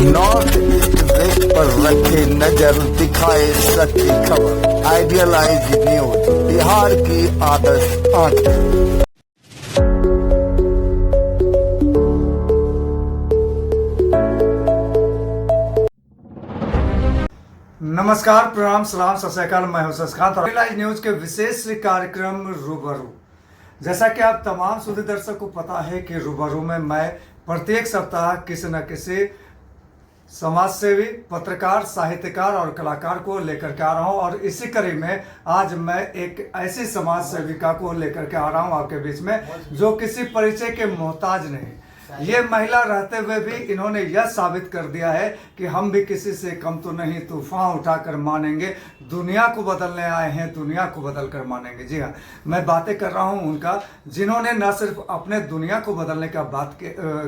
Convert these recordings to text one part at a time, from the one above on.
North east west पर रखे नजर, दिखाए सच्ची खबर। आइडियलाइज न्यूज, बिहार की आदर्श आंखें। नमस्कार, प्रणाम, सलाम, सत श्री अकाल। मैं हूं शशिकांत और आइडियलाइज न्यूज के विशेष कार्यक्रम रूबरू। जैसा कि आप तमाम सुधी दर्शक को पता है कि रूबरू में मैं प्रत्येक सप्ताह किसी न किसी समाजसेवी, पत्रकार, साहित्यकार और कलाकार को लेकर के आ रहा हूं। और इसी कड़ी में आज मैं एक ऐसी समाज सेविका को लेकर के आ रहा हूं आपके बीच में जो किसी परिचय के मोहताज नहीं। ये महिला रहते हुए भी इन्होंने यह साबित कर दिया है कि हम भी किसी से कम तो नहीं, तूफान उठाकर मानेंगे, दुनिया को बदलने आए हैं, दुनिया को बदल कर मानेंगे। जी हाँ, मैं बातें कर रहा हूँ उनका, जिन्होंने न सिर्फ अपने दुनिया को बदलने का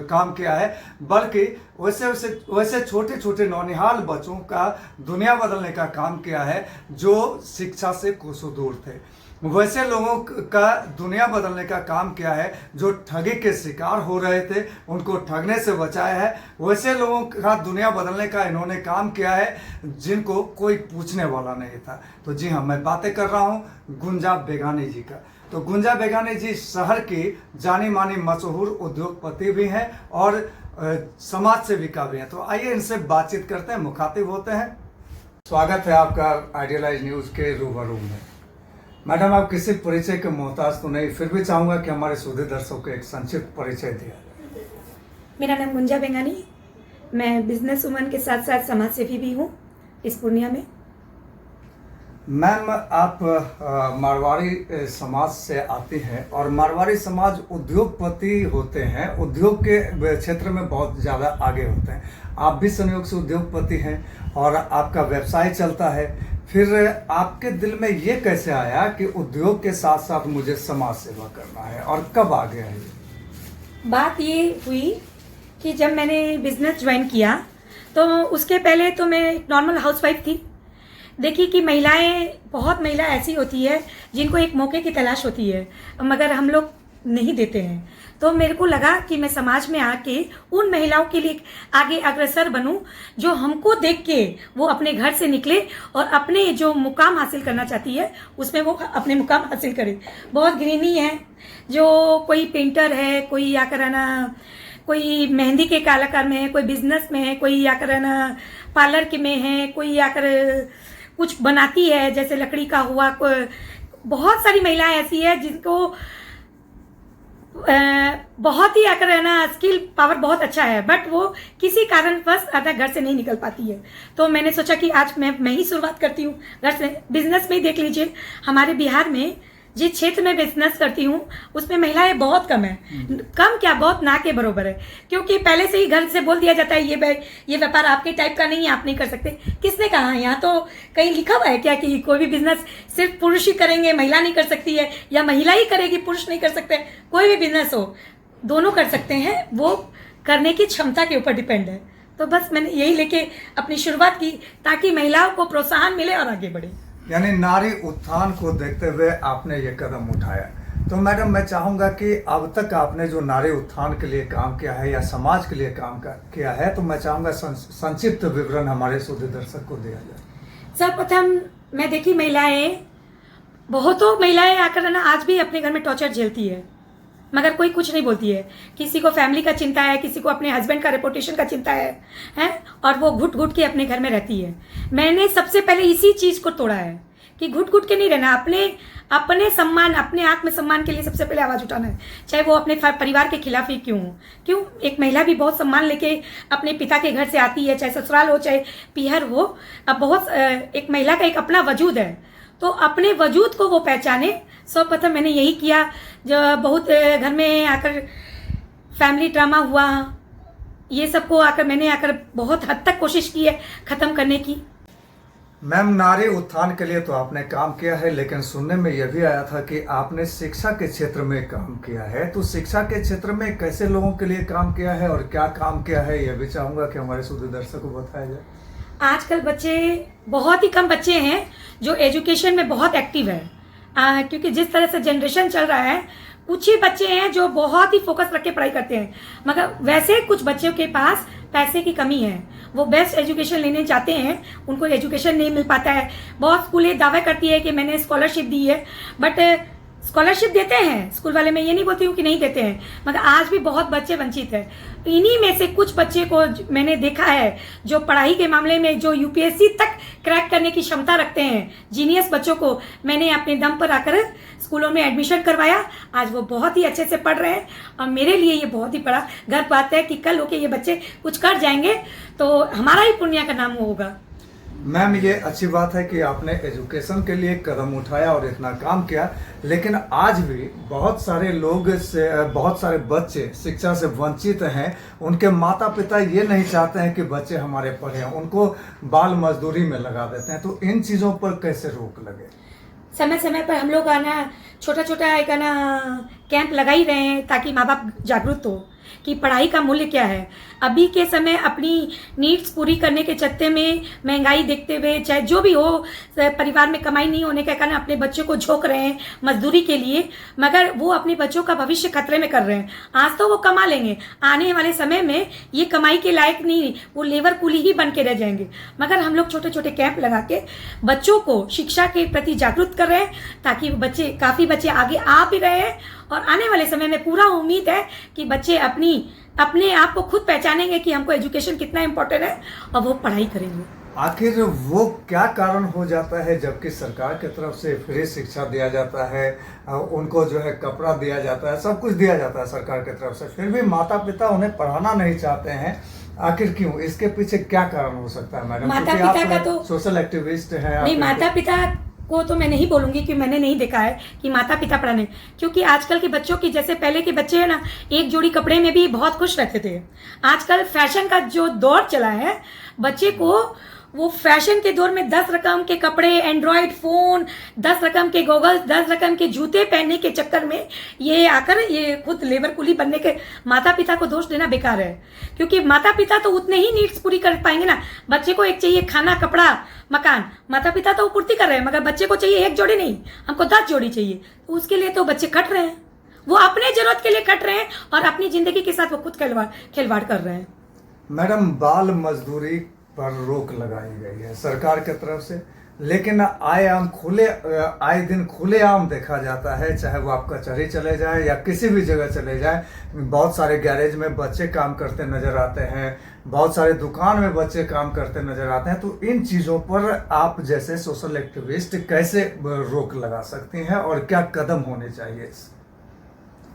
काम किया है, बल्कि वैसे छोटे छोटे नौनिहाल बच्चों का दुनिया बदलने का काम किया है जो शिक्षा से कोसों दूर थे। वैसे लोगों का दुनिया बदलने का काम किया है जो ठगी के शिकार हो रहे थे, उनको ठगने से बचाया है। वैसे लोगों का दुनिया बदलने का इन्होंने काम किया है जिनको कोई पूछने वाला नहीं था। तो जी हाँ, मैं बातें कर रहा हूँ गुंजा बेगानी जी का। तो गुंजा बेगानी जी शहर की जानी मानी मशहूर उद्योगपति भी हैं और समाज सेविका भी हैं। तो आइए इनसे बातचीत करते हैं, मुखातिब होते हैं। स्वागत है आपका आइडियलाइज न्यूज़ के रूबरू में। मैडम, आप किसी परिचय के मोहताज तो नहीं, फिर भी चाहूंगा कि हमारे सुधी दर्शकों को एक संक्षिप्त परिचय दिया जाए। मेरा नाम गुंजा बेगानी, मैं बिजनेस वुमन के साथ साथ समाज सेवी भी हूँ इस पूर्णिया में। मैम, आप मारवाड़ी समाज से आती हैं और मारवाड़ी समाज उद्योगपति होते हैं, उद्योग के क्षेत्र में बहुत ज़्यादा आगे होते हैं। आप भी संयोग से उद्योगपति हैं और आपका व्यवसाय चलता है। फिर आपके दिल में ये कैसे आया कि उद्योग के साथ साथ मुझे समाज सेवा करना है, और कब आ गया है? बात ये हुई कि जब मैंने बिजनेस ज्वाइन किया तो उसके पहले तो मैं एक नॉर्मल हाउसवाइफ थी। देखी कि बहुत महिला ऐसी होती है जिनको एक मौके की तलाश होती है, मगर हम लोग नहीं देते हैं। तो मेरे को लगा कि मैं समाज में आके उन महिलाओं के लिए आगे अग्रसर बनूं जो हमको देख के वो अपने घर से निकले और अपने जो मुकाम हासिल करना चाहती है उसमें वो अपने मुकाम हासिल करे। बहुत गृहिणी है, जो कोई पेंटर है, कोई या कराना, कोई मेहंदी के कलाकार में है, कोई बिजनेस में है, कोई या कराना पार्लर के में है, कोई या कर कुछ बनाती है, जैसे लकड़ी का हुआ। बहुत सारी महिलाएं ऐसी है जिनको बहुत ही आकर रहना स्किल पावर बहुत अच्छा है, बट वो किसी कारणवश आधा घर से नहीं निकल पाती है। तो मैंने सोचा कि आज मैं ही शुरुआत करती हूँ घर से। बिजनेस में ही देख लीजिए, हमारे बिहार में जिस क्षेत्र में बिजनेस करती हूँ उसमें महिलाएं बहुत कम है। कम क्या, बहुत ना के बरोबर है, क्योंकि पहले से ही घर से बोल दिया जाता है ये व्यापार आपके टाइप का नहीं है, आप नहीं कर सकते। किसने कहा? यहाँ तो कहीं लिखा हुआ है क्या कि कोई भी बिजनेस सिर्फ पुरुष ही करेंगे, महिला नहीं कर सकती है, या महिला ही करेगी, पुरुष नहीं कर सकते? कोई भी बिजनेस हो, दोनों कर सकते हैं, वो करने की क्षमता के ऊपर डिपेंड है। तो बस मैंने यही लेके अपनी शुरुआत की ताकि महिलाओं को प्रोत्साहन मिले और आगे बढ़े। यानी नारी उत्थान को देखते हुए आपने ये कदम उठाया। तो मैडम, मैं चाहूँगा कि अब तक आपने जो नारी उत्थान के लिए काम किया है या समाज के लिए काम किया है, तो मैं चाहूँगा संक्षिप्त विवरण हमारे सुधी दर्शक को दिया जाए। सर्वप्रथम मैं देखी बहुतों महिलाएं आकर ना आज भी अपने घर में टॉर्चर झेलती है, मगर कोई कुछ नहीं बोलती है। किसी को फैमिली का चिंता है, किसी को अपने हस्बैंड का रेपुटेशन का चिंता है, और वो घुट घुट के अपने घर में रहती है। मैंने सबसे पहले इसी चीज को तोड़ा है कि घुट घुट के नहीं रहना, अपने सम्मान, अपने आत्मसम्मान के लिए सबसे पहले आवाज उठाना है, चाहे वो अपने परिवार के खिलाफ ही क्यों। एक महिला भी बहुत सम्मान लेके अपने पिता के घर से आती है, चाहे ससुराल हो चाहे पीहर हो। अब एक महिला का एक अपना वजूद है, तो अपने वजूद को वो पहचाने। सर्वप्रथम मैंने यही किया। जो बहुत घर में आकर फैमिली ड्रामा हुआ, ये सबको मैंने बहुत हद तक कोशिश की है खत्म करने की। मैम, नारी उत्थान के लिए तो आपने काम किया है, लेकिन सुनने में यह भी आया था कि आपने शिक्षा के क्षेत्र में काम किया है। तो शिक्षा के क्षेत्र में कैसे लोगों के लिए काम किया है और क्या काम किया है, यह भी चाहूंगा कि हमारे सुधी दर्शक को बताया जाए। आजकल बच्चे, बहुत ही कम बच्चे हैं जो एजुकेशन में बहुत एक्टिव है, क्योंकि जिस तरह से जनरेशन चल रहा है कुछ ही बच्चे हैं जो बहुत ही फोकस रख के पढ़ाई करते हैं, मगर वैसे कुछ बच्चों के पास पैसे की कमी है वो बेस्ट एजुकेशन लेने जाते हैं, उनको एजुकेशन नहीं मिल पाता है। बहुत स्कूलें दावा करती है कि मैंने स्कॉलरशिप दी है, बट स्कॉलरशिप देते हैं स्कूल वाले, मैं ये नहीं बोलती हूँ कि नहीं देते हैं, मगर आज भी बहुत बच्चे वंचित हैं। इन्हीं में से कुछ बच्चे को मैंने देखा है जो पढ़ाई के मामले में जो यूपीएससी तक क्रैक करने की क्षमता रखते हैं, जीनियस बच्चों को मैंने अपने दम पर आकर स्कूलों में एडमिशन करवाया। आज वो बहुत ही अच्छे से पढ़ रहे हैं और मेरे लिए ये बहुत ही बड़ा गर्व बात है कि कल होके ये बच्चे कुछ कर जाएंगे तो हमारा ही पुण्य का नाम होगा। मैम, ये अच्छी बात है कि आपने एजुकेशन के लिए कदम उठाया और इतना काम किया, लेकिन आज भी बहुत सारे लोग बहुत सारे बच्चे शिक्षा से वंचित हैं। उनके माता पिता ये नहीं चाहते हैं कि बच्चे हमारे पढ़ें, उनको बाल मजदूरी में लगा देते हैं। तो इन चीज़ों पर कैसे रोक लगे? समय समय पर हम लोग आना छोटा छोटा एक आना कैंप लगा ही रहे हैं ताकि माँ बाप जागरूक हो कि पढ़ाई का मूल्य क्या है। अभी के समय अपनी नीड्स पूरी करने के चक्कर में महंगाई देखते हुए, चाहे जो भी हो, परिवार में कमाई नहीं होने के कारण अपने बच्चों को झोंक रहे हैं मजदूरी के लिए, मगर वो अपने बच्चों का भविष्य खतरे में कर रहे हैं। आज तो वो कमा लेंगे, आने वाले समय में ये कमाई के लायक नहीं, वो लेबर कुली ही बन के रह जाएंगे। मगर हम लोग छोटे छोटे कैंप लगा के बच्चों को शिक्षा के प्रति जागरूक कर रहे हैं ताकि बच्चे, काफ़ी बच्चे आगे आ भी रहे हैं और आने वाले समय में पूरा उम्मीद है कि बच्चे अपने आप को खुद पहचानेंगे कि हमको एजुकेशन कितना इम्पोर्टेंट है और वो पढ़ाई करेंगे। आखिर वो क्या कारण हो जाता है जबकि सरकार की तरफ से फ्री शिक्षा दिया जाता है, उनको जो है कपड़ा दिया जाता है, सब कुछ दिया जाता है सरकार की तरफ से, फिर भी माता पिता उन्हें पढ़ाना नहीं चाहते हैं? आखिर क्यों? इसके पीछे क्या कारण हो सकता है मैडम? माता पिता का तो सोशल एक्टिविस्ट है। नहीं, माता पिता को तो मैं नहीं बोलूंगी कि मैंने नहीं देखा है कि माता पिता पढ़ाने, क्योंकि आजकल के बच्चों की, जैसे पहले के बच्चे हैं ना, एक जोड़ी कपड़े में भी बहुत खुश रहते थे। आजकल फैशन का जो दौर चला है, बच्चे को वो फैशन के दौर में 10 रकम के कपड़े, एंड्रॉयड फोन, 10 रकम के गॉगल्स, 10 रकम के जूते पहनने के चक्कर में ये आकर ये खुद लेबर कुली बनने के, माता पिता को दोष देना बेकार है। क्योंकि माता पिता तो उतने ही नीड्स पूरी कर पाएंगे ना। बच्चे को एक चाहिए खाना, कपड़ा, मकान, माता पिता तो पूर्ति कर रहे हैं, मगर बच्चे को चाहिए एक जोड़ी नहीं, हमको 10 जोड़ी चाहिए। तो उसके लिए तो बच्चे कट रहे हैं, वो अपने जरूरत के लिए कट रहे हैं और अपनी जिंदगी के साथ वो खुद खिलवाड़ कर रहे हैं। मैडम, बाल मजदूरी पर रोक लगाई गई है सरकार की तरफ से, लेकिन आए दिन खुलेआम देखा जाता है, चाहे वो आप कचहरी चले जाए या किसी भी जगह चले जाए, बहुत सारे गैरेज में बच्चे काम करते नजर आते हैं, बहुत सारे दुकान में बच्चे काम करते नजर आते हैं। तो इन चीज़ों पर आप जैसे सोशल एक्टिविस्ट कैसे रोक लगा सकती हैं और क्या कदम होने चाहिए?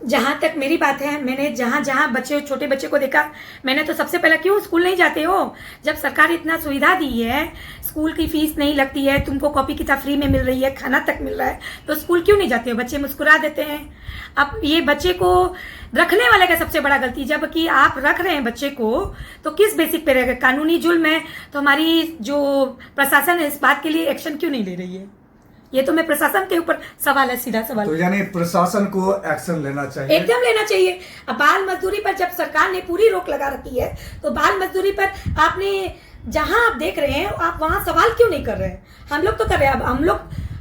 जहाँ तक मेरी बात है, मैंने जहाँ जहाँ बच्चे, छोटे बच्चे को देखा, मैंने तो सबसे पहले, क्यों स्कूल नहीं जाते हो? जब सरकार इतना सुविधा दी है, स्कूल की फीस नहीं लगती है, तुमको कॉपी किताब फ्री में मिल रही है, खाना तक मिल रहा है, तो स्कूल क्यों नहीं जाते हो? बच्चे मुस्कुरा देते हैं। अब ये बच्चे को रखने वाले का सबसे बड़ा गलती, जबकि आप रख रहे हैं बच्चे को तो किस बेसिक पे रहेगा? कानूनी जुल्म है। तो हमारी जो प्रशासन है इस बात के लिए एक्शन क्यों नहीं ले रही है? ये तो मैं प्रशासन के ऊपर सवाल है, सीधा सवाल। तो यानी प्रशासन को एक्शन लेना चाहिए, एकदम लेना चाहिए। अब बाल मजदूरी पर जब सरकार ने पूरी रोक लगा रखी है, तो बाल मजदूरी पर आपने जहां आप देख रहे हैं, आप वहां सवाल क्यों नहीं कर रहे हैं? हम लोग तो कर रहे हैं। अब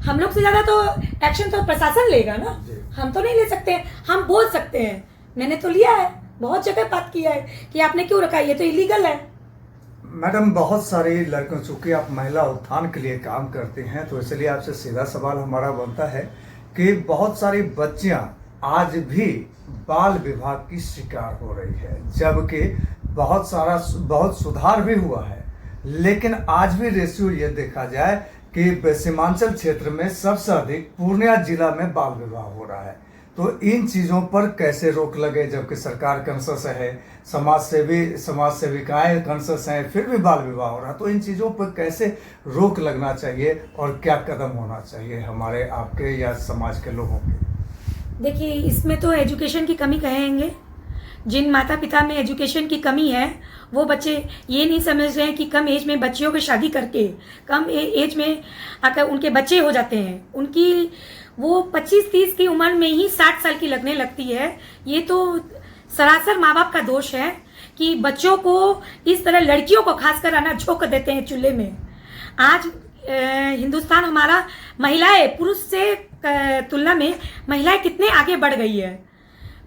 हम लोग से ज्यादा तो एक्शन तो प्रशासन लेगा ना, हम तो नहीं ले सकते। हम बोल सकते हैं, मैंने तो लिया है, बहुत जगह बात किया है कि आपने क्यों रखा, ये तो इलीगल है। मैडम, बहुत सारी लड़कियों, चूंकि आप महिला उत्थान के लिए काम करती हैं, तो इसलिए आपसे सीधा सवाल हमारा बनता है कि बहुत सारी बच्चियां आज भी बाल विवाह की शिकार हो रही है, जबकि बहुत सुधार भी हुआ है, लेकिन आज भी रेशियो ये देखा जाए कि सीमांचल क्षेत्र में सबसे अधिक पूर्णिया जिला में बाल विवाह हो रहा है। तो इन चीज़ों पर कैसे रोक लगे, जबकि सरकार कॉन्शस है, समाज सेविकाएं कॉन्शस हैं, फिर भी बाल विवाह हो रहा? तो इन चीज़ों पर कैसे रोक लगना चाहिए और क्या कदम होना चाहिए हमारे, आपके या समाज के लोगों के? देखिए, इसमें तो एजुकेशन की कमी कहेंगे। जिन माता पिता में एजुकेशन की कमी है, वो बच्चे ये नहीं समझ रहे हैं कि कम एज में बच्चियों की शादी करके कम एज में आकर उनके बच्चे हो जाते हैं, उनकी वो 25-30 की उम्र में ही 60 साल की लगने लगती है। ये तो सरासर माँ बाप का दोष है कि बच्चों को इस तरह, लड़कियों को खासकर आना झोंक देते हैं चूल्हे में। आज हिंदुस्तान हमारा, महिलाएं पुरुष से तुलना में महिलाएं कितने आगे बढ़ गई है।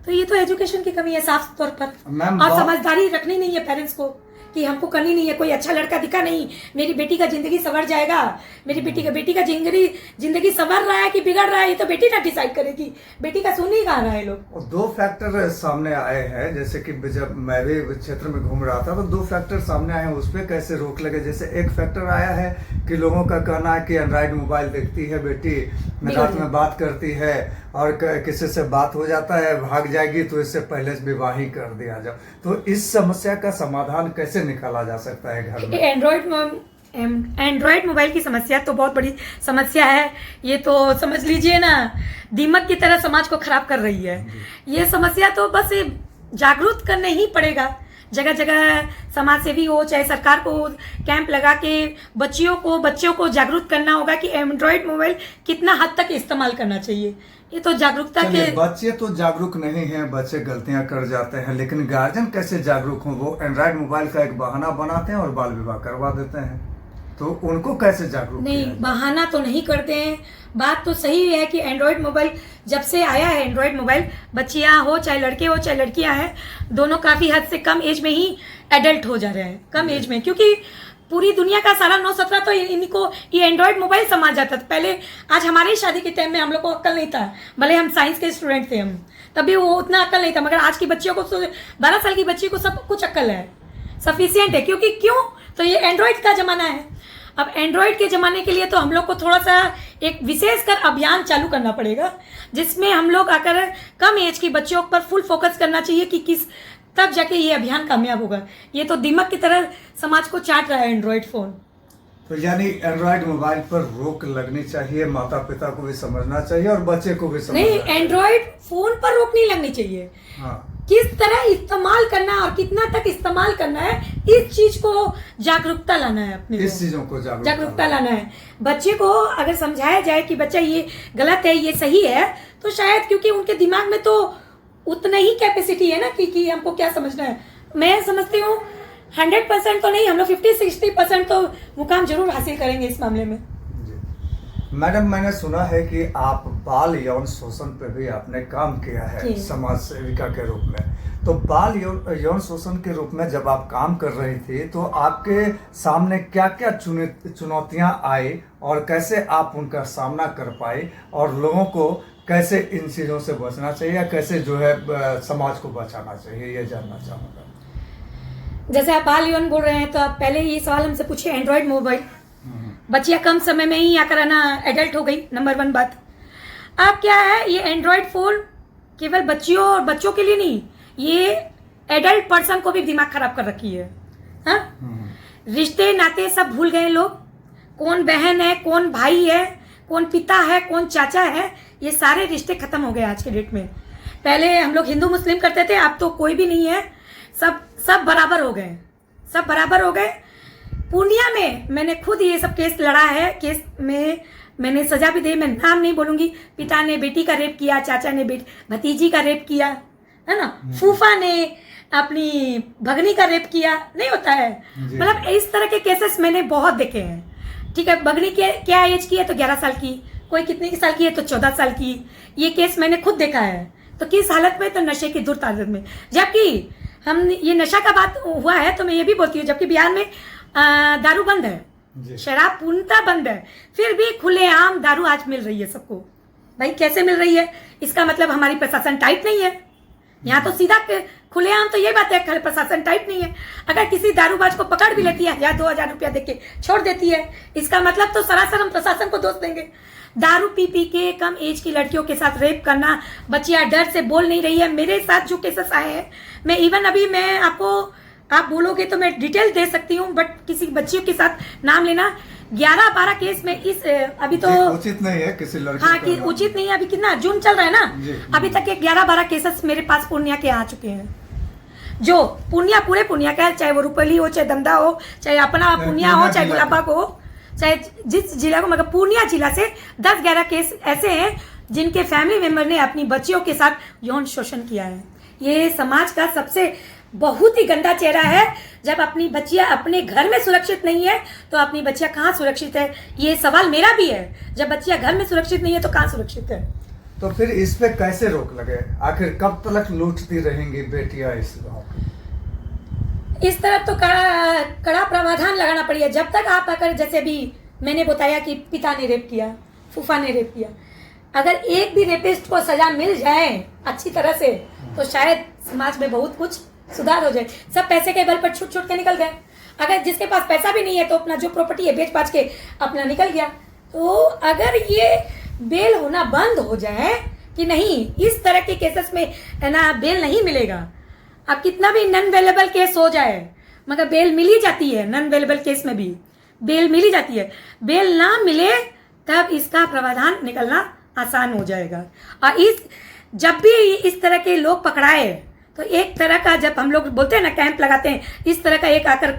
तो ये तो एजुकेशन की कमी है साफ तौर पर, और समझदारी रखनी नहीं है पेरेंट्स को कि हमको करनी नहीं है, कोई अच्छा लड़का दिखा नहीं, मेरी बेटी का जिंदगी संवर जाएगा, मेरी बेटी का जिंदगी संवर रहा है कि बिगड़ रहा है, ये तो बेटी ना डिसाइड करेगी। बेटी का सुन ही कहाँ रहा है लोग। और दो फैक्टर सामने आए हैं, जैसे कि जब मैं भी क्षेत्र में घूम रहा था तो दो फैक्टर सामने आए हैं, उस पर कैसे रोक लगे। जैसे एक फैक्टर आया है कि लोगों का कहना है कि एंड्रॉइड मोबाइल देखती है बेटी, रात में बात करती है और किसी से बात हो जाता है, भाग जाएगी तो इससे पहले विवाह ही कर दिया जाए। तो इस समस्या का समाधान कैसे निकाला जा सकता है घर में? एंड्रॉइड मोबाइल की समस्या तो बहुत बड़ी समस्या है। ये तो समझ लीजिए ना, दीमक की तरह समाज को खराब कर रही है। ये समस्या तो बस जागरूक करने ही पड़ेगा। जगह जगह समाज सेवी हो चाहे सरकार को कैंप लगा के बच्चों को जागरूक करना होगा कि एंड्रॉइड मोबाइल कितना हद तक इस्तेमाल करना चाहिए। ये तो जागरूकता के बच्चे तो जागरूक नहीं हैं, बच्चे गलतियां कर जाते हैं, लेकिन गार्जियन कैसे जागरूक हों? वो एंड्रॉइड मोबाइल का एक बहाना बनाते हैं और बाल विवाह करवा देते हैं, तो उनको कैसे जागरूक? नहीं, बहाना तो नहीं करते हैं। बात तो सही है कि एंड्रॉइड मोबाइल जब से आया है, एंड्रॉइड मोबाइल बच्चियां हो चाहे लड़के हो चाहे लड़कियां हैं, दोनों काफी हद से कम एज में ही एडल्ट हो जा रहे हैं, कम एज में, क्योंकि पूरी दुनिया का सारा 9-17 तो इनको ये एंड्रॉइड मोबाइल समझ जाता था पहले। आज हमारे ही शादी के टाइम में हम लोग को अक्ल नहीं था, भले हम साइंस के स्टूडेंट थे, हम तभी वो उतना अक्ल नहीं था, मगर आज की बच्चियों को 12 साल की बच्ची को सब कुछ अक्ल है, सफिशियंट है। क्यों? तो ये एंड्रॉइड का जमाना है। अब एंड्रॉइड के ज़माने के लिए तो हम लोग को थोड़ा सा एक विशेषकर अभियान चालू करना पड़ेगा, जिसमें हम लोग आकर कम एज की बच्चियों पर फुल फोकस करना चाहिए कि किस तब जाके ये अभियान कामयाब होगा। ये तो दीमक की तरह समाज को चाट रहा है एंड्रॉइड फ़ोन। तो यानी एंड्रॉइड मोबाइल पर रोक लगनी चाहिए, माता पिता को भी समझना चाहिए और बच्चे को भी समझना नहीं, चाहिए। एंड्रॉइड फ़ोन पर रोक नहीं लगनी चाहिए। हाँ। किस तरह इस्तेमाल करना और कितना तक इस्तेमाल करना है, इस चीज को जागरूकता लाना है अपने इस चीजों को जागरूकता लाना है। बच्चे को अगर समझाया जाए कि बच्चा ये गलत है ये सही है, तो शायद क्योंकि उनके दिमाग में तो उतना ही कैपेसिटी है ना कि हमको क्या समझना है। मैं समझती हूँ 100% तो नहीं, हम लोग 50-60% तो मुकाम जरूर हासिल करेंगे इस मामले में। मैडम, मैंने सुना है कि आप बाल यौन शोषण पे भी आपने काम किया है समाज सेविका के रूप में। तो बाल यौन शोषण के रूप में जब आप काम कर रही थी तो आपके सामने क्या क्या चुनौतियां आई और कैसे आप उनका सामना कर पाई, और लोगों को कैसे इन चीज़ों से बचना चाहिए या कैसे जो है समाज को बचाना चाहिए, ये जानना चाहूँगा। जैसे आप बाल यौन बोल रहे हैं तो आप पहले ये सवाल हमसे पूछिए, एंड्रॉइड मोबाइल बच्चियां कम समय में ही आकर ना एडल्ट हो गई, नंबर 1 बात। अब क्या है, ये एंड्रॉइड फोन केवल बच्चियों और बच्चों के लिए नहीं, ये एडल्ट पर्सन को भी दिमाग खराब कर रखी है। हाँ, रिश्ते नाते सब भूल गए लोग, कौन बहन है, कौन भाई है, कौन पिता है, कौन चाचा है, ये सारे रिश्ते खत्म हो गए आज के डेट में। पहले हम लोग हिंदू मुस्लिम करते थे, अब तो कोई भी नहीं है, सब बराबर हो गए, सब बराबर हो गए। पूर्णिया में मैंने खुद ये सब केस लड़ा है, केस में मैंने सजा भी दी, मैं नाम नहीं बोलूंगी। पिता ने बेटी का रेप किया, चाचा ने भतीजी का रेप किया, है ना, फूफा ने अपनी भगनी का रेप किया, नहीं होता है। मतलब इस तरह के केसेस मैंने बहुत देखे हैं। ठीक है, भगनी क्या एज की है तो 11 साल की, कोई कितने की साल की है तो 14 साल की, ये केस मैंने खुद देखा है। तो किस हालत में, तो नशे की दुर्त हालत में। जबकि हम ये नशा का बात हुआ है तो मैं ये भी बोलती हूँ, जबकि बिहार में दारू बंद है, शराब पूर्णतः बंद है, फिर भी खुलेआम दारू आज मिल रही है सबको। भाई कैसे मिल रही है? इसका मतलब हमारी प्रशासन टाइट नहीं है। यहाँ तो सीधा खुलेआम तो ये बात है, प्रशासन टाइट नहीं है। अगर किसी दारूबाज को पकड़ भी लेती है 1000-2000 रुपया देके छोड़ देती है, इसका मतलब तो सरासर हम प्रशासन को दोष देंगे। दारू पी के कम एज की लड़कियों के साथ रेप करना, बच्चियां डर से बोल नहीं रही है। मेरे साथ जो केसेस आए हैं, मैं इवन अभी मैं आपको, आप बोलोगे तो मैं डिटेल दे सकती हूँ, बट किसी बच्चियों के साथ नाम लेना 11-12 केस में इस अभी तो उचित नहीं है किसी लड़की। हाँ, कि उचित नहीं है। अभी कितना जून चल रहा है ना, अभी तक के 11-12 केसेस मेरे पास पूर्णिया के आ चुके हैं, जो पूरे पूर्णिया का है, चाहे वो रुपली हो, चाहे दमदा हो, चाहे अपना पूर्णिया हो, चाहे गुलाबबाग हो, चाहे जिस जिला को, मगर पूर्णिया जिला से 10-11 केस ऐसे हैं जिनके फैमिली मेंबर ने अपनी बच्चियों के साथ यौन शोषण किया है। ये समाज का सबसे बहुत ही गंदा चेहरा है। जब अपनी बच्चियां अपने घर में सुरक्षित नहीं है तो अपनी बच्चियां कहाँ सुरक्षित है? ये सवाल मेरा भी है। जब बच्चियां घर में सुरक्षित नहीं है तो कहाँ सुरक्षित है? तो फिर इस पे कैसे रोक लगे? आखिर कब तक लूटती रहेंगी बेटियां इस गाँव? इस तरफ तो कड़ा प्रावधान लगाना पड़ेगा। जब तक आप अगर जैसे अभी मैंने बताया कि पिता ने रेप किया, फूफा ने रेप किया, अगर एक भी रेपिस्ट को सजा मिल जाए अच्छी तरह से तो शायद समाज में बहुत कुछ सुधार हो जाए। सब पैसे के बल पर छूट छूट के निकल गए। अगर जिसके पास पैसा भी नहीं है तो अपना जो प्रॉपर्टी है बेच बाच के अपना निकल गया। तो अगर ये बेल होना बंद हो जाए कि नहीं, इस तरह के केसेस में है ना बेल नहीं मिलेगा। अब कितना भी नॉन अवेलेबल केस हो जाए मगर बेल मिल ही जाती है। नॉन अवेलेबल केस में भी बेल मिल ही जाती है। बेल ना मिले तब इसका प्रावधान निकलना आसान हो जाएगा। और जब भी इस तरह के लोग पकड़ाए तो एक तरह का, जब हम लोग बोलते हैं ना कैंप लगाते हैं, इस तरह का एक आकर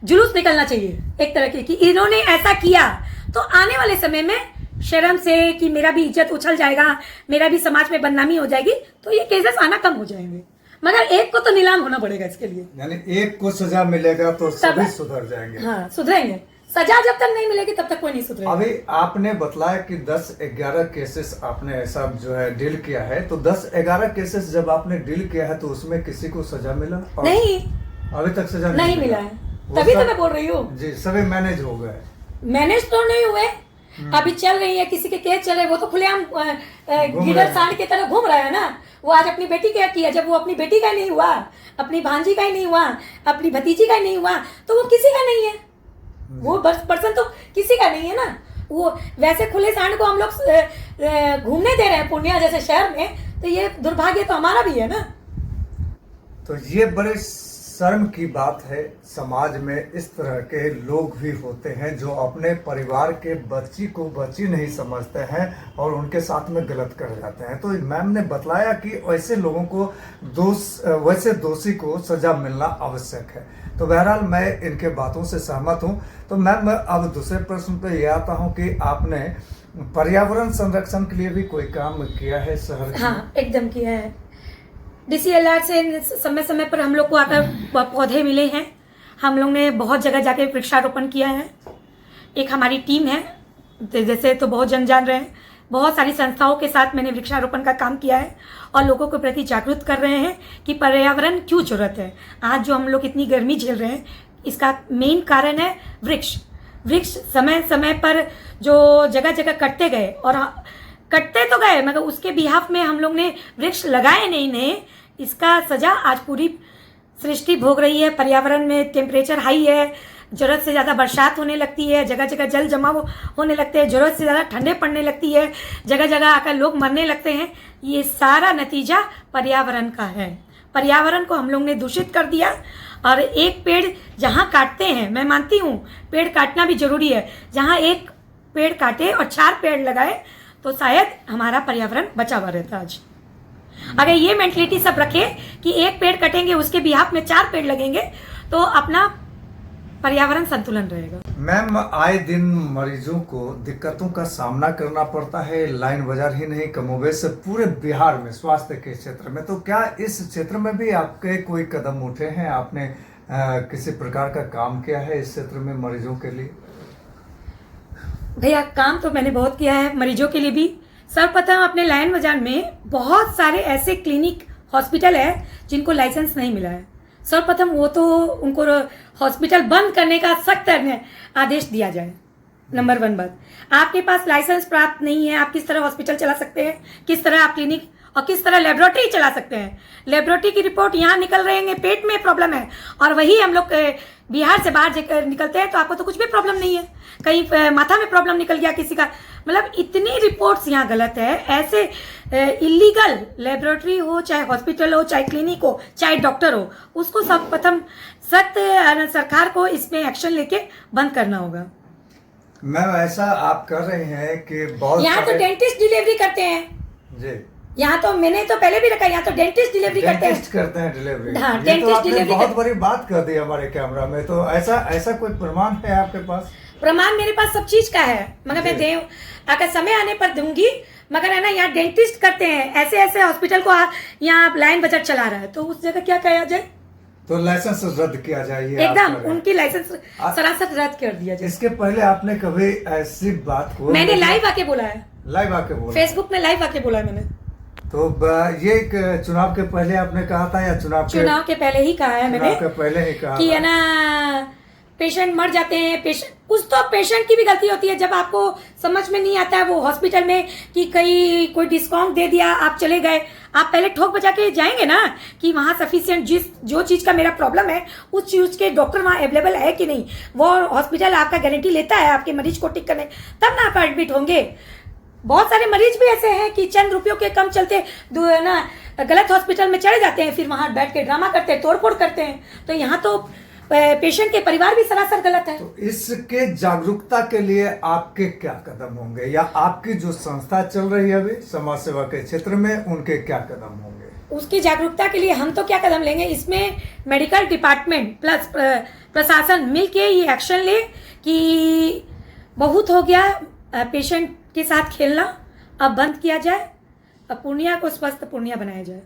जुलूस निकलना चाहिए एक तरह के कि इन्होंने ऐसा किया। तो आने वाले समय में शर्म से कि मेरा भी इज्जत उछल जाएगा, मेरा भी समाज में बदनामी हो जाएगी, तो ये केसेस आना कम हो जाएंगे। मगर एक को तो नीलाम होना पड़ेगा इसके लिए। यानी एक को सजा मिलेगा तो सभी सुधर जाएंगे। हाँ, सुधरेंगे। सजा जब तक नहीं मिलेगी तब तक कोई नहीं सुधरेगा। अभी आपने बतलाया कि 10-11 केसेस आपने ऐसा जो है डील किया है, तो 10-11 केसेस जब आपने डील किया है तो उसमें किसी को सजा मिला? नहीं, अभी तक सजा नहीं मिला है। तभी तो मैं बोल रही हूँ जी, सभी मैनेज हो गए। मैनेज तो नहीं हुए, अभी चल रही है, किसी के केस चल रहे, वो तो खुलेआम गिडर सांड की तरह घूम रहा है ना। वो आज अपनी बेटी का किया, जब वो अपनी बेटी का नहीं हुआ, अपनी भांजी का ही नहीं हुआ, अपनी भतीजी का ही नहीं हुआ, तो वो किसी का नहीं है। वो पर्सन तो किसी का नहीं है ना। वो वैसे खुले सांड को हम लोग घूमने दे रहे हैं पूर्णिया जैसे शहर में, तो ये दुर्भाग्य तो हमारा भी है ना। तो ये बड़े शर्म की बात है, समाज में इस तरह के लोग भी होते हैं जो अपने परिवार के बच्ची को बच्ची नहीं समझते हैं और उनके साथ में गलत कर जाते हैं। तो मैम ने बतलाया कि ऐसे लोगों को वैसे दोषी को सजा मिलना आवश्यक है। तो बहरहाल मैं इनके बातों से सहमत हूं। तो मैम अब दूसरे प्रश्न पे ये आता हूं कि आपने पर्यावरण संरक्षण के लिए भी कोई काम किया है शहर में? हाँ, एकदम किया है। DCLR से समय समय पर हम लोग को आकर पौधे मिले हैं। हम लोग ने बहुत जगह जाके वृक्षारोपण किया है। एक हमारी टीम है, जैसे तो बहुत जन जान रहे हैं, बहुत सारी संस्थाओं के साथ मैंने वृक्षारोपण का काम किया है और लोगों के प्रति जागरूक कर रहे हैं कि पर्यावरण क्यों जरूरत है। आज जो हम लोग इतनी गर्मी झेल रहे हैं, इसका मेन कारण है वृक्ष समय समय पर जो जगह जगह कटते गए, और कटते तो गए मगर उसके बिहाफ में हम लोग ने वृक्ष लगाए नहीं। इसका सजा आज पूरी सृष्टि भोग रही है। पर्यावरण में टेम्परेचर हाई है, जरूरत से ज़्यादा बरसात होने लगती है, जगह जगह जल जमाव होने लगते हैं, जरूरत से ज़्यादा ठंडे पड़ने लगती है, जगह जगह आकर लोग मरने लगते हैं। ये सारा नतीजा पर्यावरण का है। पर्यावरण को हम लोग ने दूषित कर दिया। और एक पेड़ जहाँ काटते हैं, मैं मानती हूँ पेड़ काटना भी जरूरी है, जहाँ एक पेड़ काटे और 4 पेड़ लगाए तो शायद हमारा पर्यावरण बचा हुआ रहता। आज अगर ये मेंटलिटी सब रखे कि एक पेड़ कटेंगे उसके बिहाफ में 4 पेड़ लगेंगे तो अपना पर्यावरण संतुलन रहेगा। मैम, आए दिन मरीजों को दिक्कतों का सामना करना पड़ता है, लाइन बाजार ही नहीं कमोबेश पूरे बिहार में स्वास्थ्य के क्षेत्र में। तो क्या इस क्षेत्र में भी आपके कोई कदम उठे हैं? आपने किसी प्रकार का काम किया है इस क्षेत्र में मरीजों के लिए? भैया, काम तो मैंने बहुत किया है मरीजों के लिए भी। सर्वप्रथम अपने लाइन बाजार में बहुत सारे ऐसे क्लिनिक हॉस्पिटल है जिनको लाइसेंस नहीं मिला है। सर्वप्रथम वो तो उनको हॉस्पिटल बंद करने का सख्त आदेश दिया जाए। नंबर 1 बात, आपके पास लाइसेंस प्राप्त नहीं है, आप किस तरह हॉस्पिटल चला सकते हैं, किस तरह आप क्लिनिक और किस तरह लेबोरेटरी चला सकते हैं। लेबोरेटरी की रिपोर्ट यहाँ निकल रहेंगे, पेट में प्रॉब्लम है, और वही हम लोग बिहार से बाहर निकलते हैं तो आपको तो कुछ भी प्रॉब्लम नहीं है, कहीं माथा में प्रॉब्लम निकल गया किसी का। मतलब इतनी रिपोर्ट्स यहाँ गलत है। ऐसे इलीगल लेबोरेटरी हो, चाहे हॉस्पिटल हो, चाहे क्लिनिक हो, चाहे डॉक्टर हो, उसको सर्वप्रथम सख्त सरकार को इसमें एक्शन लेके बंद करना होगा। मैम, ऐसा आप कर रहे हैं कि बहुत यहाँ तो डेंटिस्ट डिलीवरी करते हैं जी। यहाँ तो मैंने तो पहले भी रखा, यहाँ तो डेंटिस्ट डिलीवरी करते हैं डिलीवरी। हाँ, डेंटिस्ट डिलीवरी बहुत बड़ी बात कर दी हमारे कैमरा में। तो ऐसा कोई प्रमाण है आपके पास? प्रमाण मेरे पास सब चीज का है, मगर मैं अगर समय आने पर दूंगी। मगर है ना, यहाँ डेंटिस्ट करते हैं, ऐसे हॉस्पिटल को यहाँ लाइन बाजार चला रहा है, तो उस जगह क्या कहा जाए? तो लाइसेंस रद्द किया जाए। एकदम उनकी लाइसेंस सरासर रद्द कर दिया जाए। इसके पहले आपने कभी ऐसी बात को? मैंने लाइव आके बोला है, लाइव आके बोला, फेसबुक में लाइव आके बोला है मैंने। तो ये एक चुनाव के पहले आपने कहा था या चुनाव के पहले ही कहा है मैंने, चुनाव के पहले ही कहा कि था। है ना पेशेंट मर जाते हैं, कुछ तो पेशेंट की भी गलती होती है जब आपको समझ में नहीं आता है वो हॉस्पिटल में कि कोई डिस्काउंट दे दिया, आप चले गए, आप पहले ठोक बजा के जाएंगे ना कि वहाँ सफिशिएंट जो चीज़ का मेरा प्रॉब्लम है उस चीज़ के डॉक्टर वहाँ अवेलेबल है कि नहीं, वो हॉस्पिटल आपका गारंटी लेता है आपके मरीज को ठीक करने, तब ना आप एडमिट होंगे। बहुत सारे मरीज भी ऐसे हैं कि चंद रुपयों के कम चलते ना गलत हॉस्पिटल में चले जाते हैं, फिर वहाँ बैठ के ड्रामा करते हैं, तोड़फोड़ करते हैं। तो यहाँ तो पेशेंट के परिवार भी सरासर गलत है। तो इसके जागरूकता के लिए आपके क्या कदम होंगे, या आपकी जो संस्था चल रही है अभी समाज सेवा के क्षेत्र में, उनके क्या कदम होंगे? उसकी जागरूकता के लिए हम तो क्या कदम लेंगे, इसमें मेडिकल डिपार्टमेंट प्लस प्रशासन मिल के ये एक्शन ले कि बहुत हो गया पेशेंट के साथ खेलना, अब बंद किया जाए, अब पूर्णिया को स्वस्थ पूर्णिया बनाया जाए।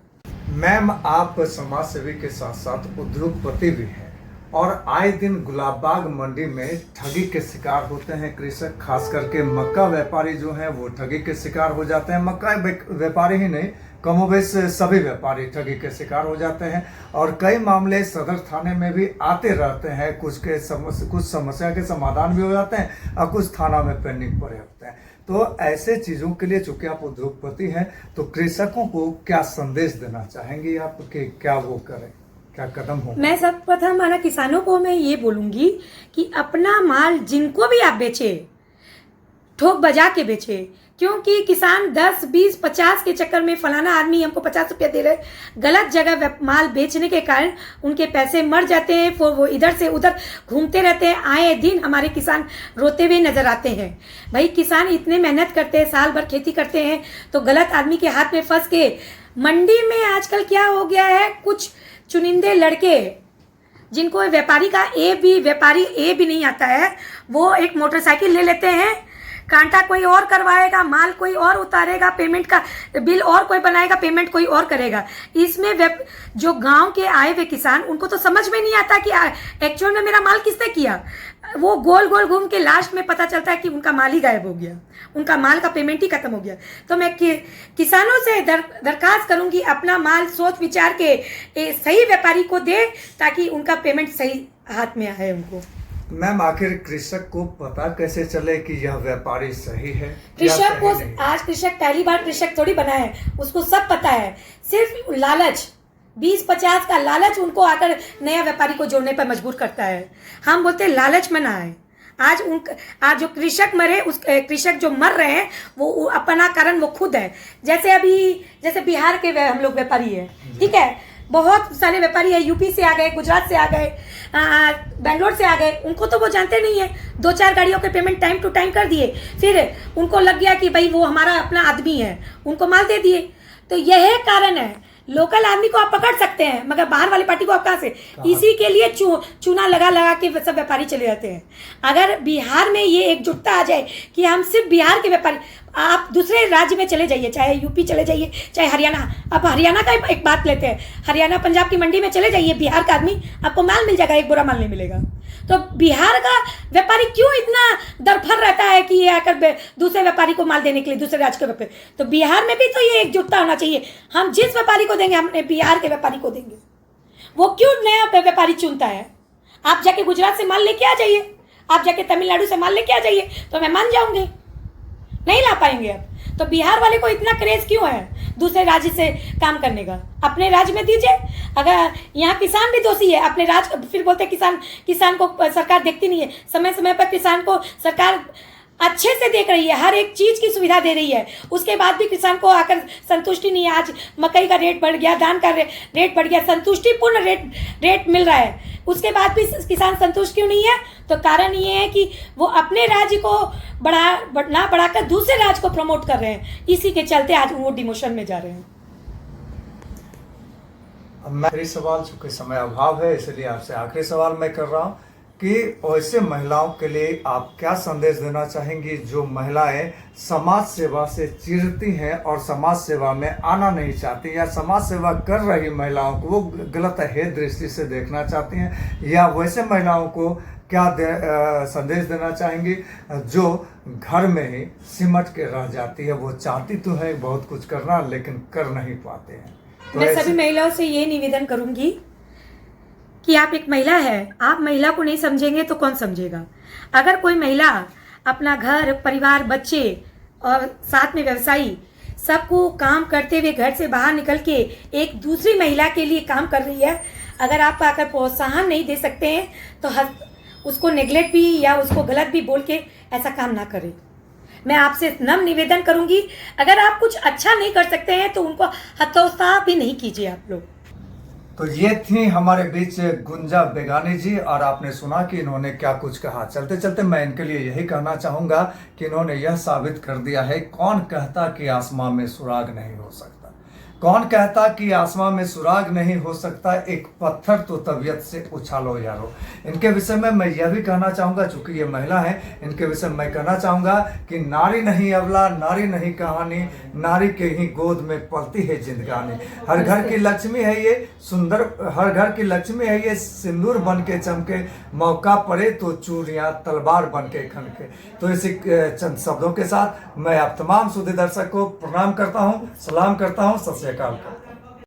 मैम, आप समाज सेवी के साथ साथ उद्योगपति भी हैं और आए दिन गुलाबबाग मंडी में ठगी के शिकार होते हैं कृषक, खास करके मक्का व्यापारी जो हैं वो ठगी के शिकार हो जाते हैं। मक्का व्यापारी ही नहीं, कमोबेश सभी व्यापारी ठगी के शिकार हो जाते हैं और कई मामले सदर थाने में भी आते रहते हैं। कुछ समस्या के समाधान भी हो जाते हैं और कुछ थाना में पेंडिंग पड़े होते हैं। तो ऐसे चीज़ों के लिए चूंकि आप उद्योगपति हैं, तो कृषकों को क्या संदेश देना चाहेंगे आप कि क्या वो करें, क्या कदम हो? मैं सब प्रथम है किसानों को मैं ये बोलूंगी कि अपना माल जिनको भी आप बेचे, ठोक बजा के बेचे, क्योंकि किसान 10, 20, 50 के चक्कर में फलाना आदमी हमको 50 रुपया दे रहे, गलत जगह माल बेचने के कारण उनके पैसे मर जाते हैं, फिर वो इधर से उधर घूमते रहते हैं। आए दिन हमारे किसान रोते हुए नजर आते हैं। भाई किसान इतने मेहनत करते हैं, साल भर खेती करते हैं, तो गलत आदमी के हाथ में फंस के मंडी में आजकल क्या हो गया है, कुछ चुनिंदे लड़के जिनको व्यापारी ए भी नहीं आता है, वो एक मोटरसाइकिल ले लेते हैं, कांटा कोई और करवाएगा, माल कोई और उतारेगा, पेमेंट का बिल और कोई बनाएगा, पेमेंट कोई और करेगा। इसमें जो गांव के आए हुए किसान, उनको तो समझ में नहीं आता कि एक्चुअल में मेरा माल किसने किया। वो गोल गोल घूम के लास्ट में पता चलता है कि उनका माल ही गायब हो गया, उनका माल का पेमेंट ही खत्म हो गया। तो मैं किसानों से दरखास्त करूंगी, अपना माल सोच विचार के सही व्यापारी को दे ताकि उनका पेमेंट सही हाथ में आए उनको। मैम, आखिर कृषक को पता कैसे चले कि यह व्यापारी सही है? कृषक को आज कृषक पहली बार कृषक थोड़ी बना है, उसको सब पता है। सिर्फ लालच 20-50 का लालच उनको आकर नया व्यापारी को जोड़ने पर मजबूर करता है। हम बोलते हैं लालच में ना आए। आज जो कृषक मरे, उस कृषक जो मर रहे हैं वो अपना कारण वो खुद है। जैसे बिहार के हम लोग व्यापारी है, ठीक है, बहुत सारे व्यापारी है, यूपी से आ गए, गुजरात से आ गए, बेंगलोर से आ गए, उनको तो वो जानते नहीं है। 2-4 गाड़ियों के पेमेंट टाइम टू टाइम कर दिए, फिर उनको लग गया कि भाई वो हमारा अपना आदमी है, उनको माल दे दिए। तो यह कारण है। लोकल आदमी को आप पकड़ सकते हैं, मगर बाहर वाली पार्टी को आप कहाँ से? इसी के लिए चूना लगा के सब व्यापारी चले जाते हैं। अगर बिहार में ये एकजुटता आ जाए कि हम सिर्फ बिहार के व्यापारी, आप दूसरे राज्य में चले जाइए, चाहे यूपी चले जाइए, चाहे हरियाणा। अब हरियाणा का एक बात लेते हैं, हरियाणा पंजाब की मंडी में चले जाइए, बिहार का आदमी आपको माल मिल जाएगा, एक बोरा माल नहीं मिलेगा। तो बिहार का व्यापारी क्यों इतना दरफर रहता है कि ये आकर दूसरे व्यापारी को माल देने के लिए, दूसरे राज्य के व्यापारी? तो बिहार में भी तो ये एकजुटता होना चाहिए। हम जिस व्यापारी को देंगे, हमने बिहार के व्यापारी को देंगे। वो क्यों नया व्यापारी चुनता है? आप जाके गुजरात से माल लेके आ जाइए, आप जाके तमिलनाडु से माल लेके आ जाइए, तो मैं मान जाऊंगी। नहीं ला पाएंगे आप। तो बिहार वाले को इतना क्रेज क्यों है दूसरे राज्य से काम करने का? अपने राज्य में दीजिए। अगर यहाँ किसान भी दोषी है अपने राज्य, फिर बोलते किसान को सरकार देखती नहीं है। समय समय पर किसान को सरकार अच्छे से देख रही है, हर एक चीज की सुविधा दे रही है, उसके बाद भी किसान को आकर संतुष्टि नहीं है। आज मकई का रेट बढ़ गया, धान का रेट बढ़ गया, संतुष्टिपूर्ण रेट मिल रहा है, उसके बाद भी किसान संतुष्ट क्यों नहीं है? तो कारण ये है कि वो अपने राज्य को बढ़ाकर दूसरे राज्य को प्रमोट कर रहे हैं। इसी के चलते आज वो डिमोशन में जा रहे हैं। अब आखिरी सवाल, चूंकि समय अभाव है इसलिए आपसे आखिरी सवाल मैं कर रहा हूँ कि ऐसे महिलाओं के लिए आप क्या संदेश देना चाहेंगी जो महिलाएं समाज सेवा से चिढ़ती हैं और समाज सेवा में आना नहीं चाहती, या समाज सेवा कर रही महिलाओं को वो गलत है दृष्टि से देखना चाहती हैं, या वैसे महिलाओं को क्या संदेश देना चाहेंगी जो घर में ही सिमट के रह जाती है? वो चाहती तो है बहुत कुछ करना, लेकिन कर नहीं पाते हैं। तो मैं सभी महिलाओं से ये निवेदन करूंगी कि आप एक महिला है, आप महिला को नहीं समझेंगे तो कौन समझेगा। अगर कोई महिला अपना घर परिवार बच्चे और साथ में व्यवसायी सबको काम करते हुए घर से बाहर निकल के एक दूसरी महिला के लिए काम कर रही है, अगर आप आकर प्रोत्साहन नहीं दे सकते हैं तो उसको नेग्लेक्ट भी या उसको गलत भी बोल के ऐसा काम ना करें। मैं आपसे नम्र निवेदन करूंगी, अगर आप कुछ अच्छा नहीं कर सकते हैं तो उनको हतोत्साह भी नहीं कीजिए आप लोग। तो ये थी हमारे बीच गुंजा बेगानी जी, और आपने सुना कि इन्होंने क्या कुछ कहा। चलते चलते मैं इनके लिए यही कहना चाहूंगा कि इन्होंने यह साबित कर दिया है, कौन कहता कि आसमां में सुराग नहीं हो सकता, कौन कहता कि आसमां में सुराग नहीं हो सकता, एक पत्थर तो तबीयत से उछालो यारो। इनके विषय में मैं यह भी कहना चाहूँगा, चूंकि ये महिला है, इनके विषय में मैं कहना चाहूँगा कि नारी नहीं अबला, नारी नहीं कहानी, नारी के ही गोद में पलती है जिंदगानी। हर घर की लक्ष्मी है ये सुंदर, हर घर की लक्ष्मी है ये सिंदूर बन के चमके, मौका पड़े तो चूड़ियाँ तलवार बन के खनके। तो इसी चंद शब्दों के साथ मैं आप तमाम सुधी दर्शक को प्रणाम करता हूँ, सलाम करता हूँ, सत श्री अकाल।